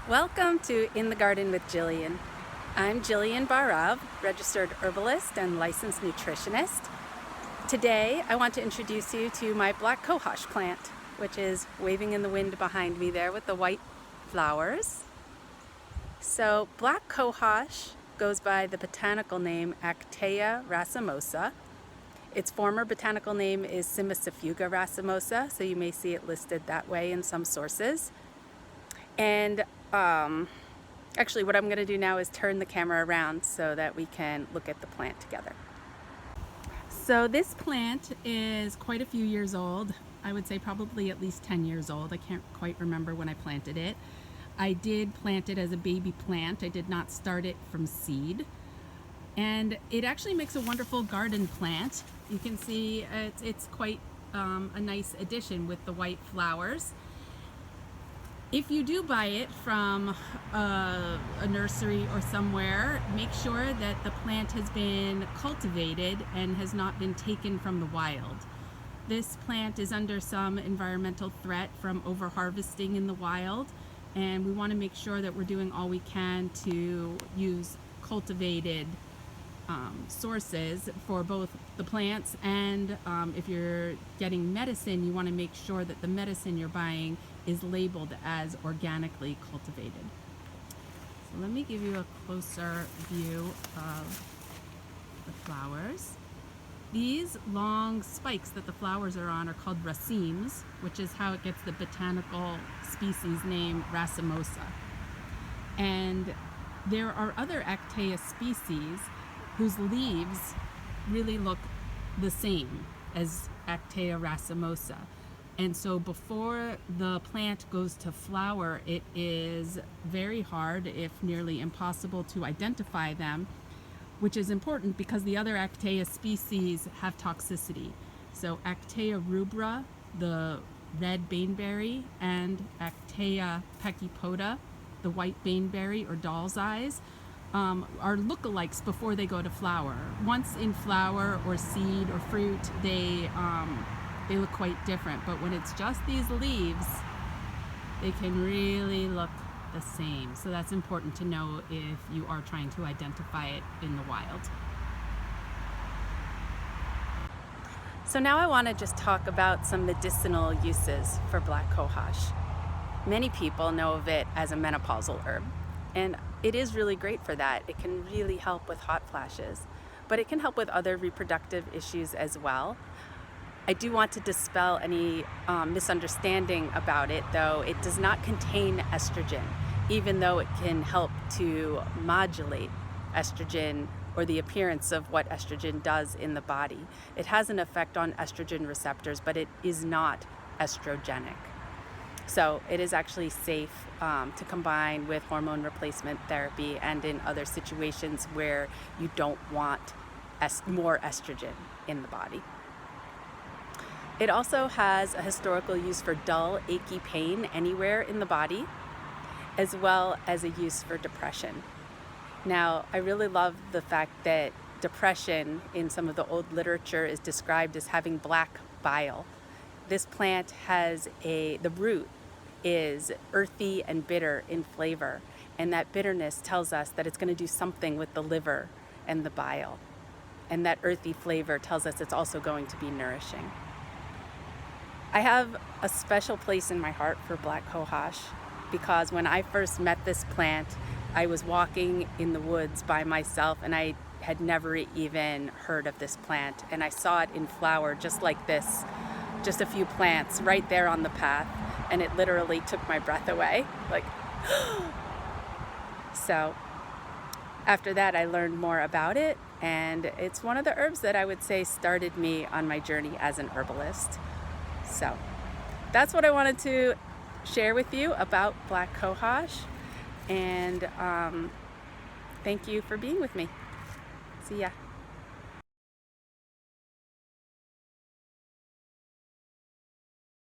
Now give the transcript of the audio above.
Welcome to In the Garden with Jillian. I'm Jillian Barav, registered herbalist and licensed nutritionist. Today I want to introduce you to my black cohosh plant, which is waving in the wind behind me there with the white flowers. So black cohosh goes by the botanical name Actaea racemosa. Its former botanical name is Cimicifuga racemosa, so you may see it listed that way in some sources. And actually what I'm going to do now is turn the camera around so that we can look at the plant together. So this plant is quite a few years old. I would say probably at least 10 years old. I can't quite remember when I planted it. I did plant it as a baby plant. I did not start it from seed. And it actually makes a wonderful garden plant. You can see it's quite a nice addition with the white flowers. If you do buy it from a nursery or somewhere, make sure that the plant has been cultivated and has not been taken from the wild. This plant is under some environmental threat from overharvesting in the wild, and we want to make sure that we're doing all we can to use cultivated sources for both the plants and if you're getting medicine, you want to make sure that the medicine you're buying is labeled as organically cultivated. So let me give you a closer view of the flowers. These long spikes that the flowers are on are called racemes, which is how it gets the botanical species name racemosa. And there are other Actaea species whose leaves really look the same as Actaea racemosa. And so before the plant goes to flower, it is very hard, if nearly impossible, to identify them, which is important because the other Actaea species have toxicity. So Actaea rubra, the red baneberry, and Actaea pachypoda, the white baneberry or doll's eyes, are lookalikes before they go to flower. Once in flower or seed or fruit, they look quite different. But when it's just these leaves, they can really look the same. So that's important to know if you are trying to identify it in the wild. So now I want to just talk about some medicinal uses for black cohosh. Many people know of it as a menopausal herb, and it is really great for that. It can really help with hot flashes, but it can help with other reproductive issues as well. I do want to dispel any misunderstanding about it, though. It does not contain estrogen, even though it can help to modulate estrogen or the appearance of what estrogen does in the body. It has an effect on estrogen receptors, but it is not estrogenic. So it is actually safe to combine with hormone replacement therapy and in other situations where you don't want more estrogen in the body. It also has a historical use for dull, achy pain anywhere in the body, as well as a use for depression. Now, I really love the fact that depression in some of the old literature is described as having black bile. This plant has the root is earthy and bitter in flavor, and that bitterness tells us that it's going to do something with the liver and the bile. And that earthy flavor tells us it's also going to be nourishing. I have a special place in my heart for black cohosh because when I first met this plant, I was walking in the woods by myself and I had never even heard of this plant, and I saw it in flower just like this, just a few plants right there on the path, and it literally took my breath away, like so after that I learned more about it, and it's one of the herbs that I would say started me on my journey as an herbalist. So that's what I wanted to share with you about black cohosh, and thank you for being with me. See ya.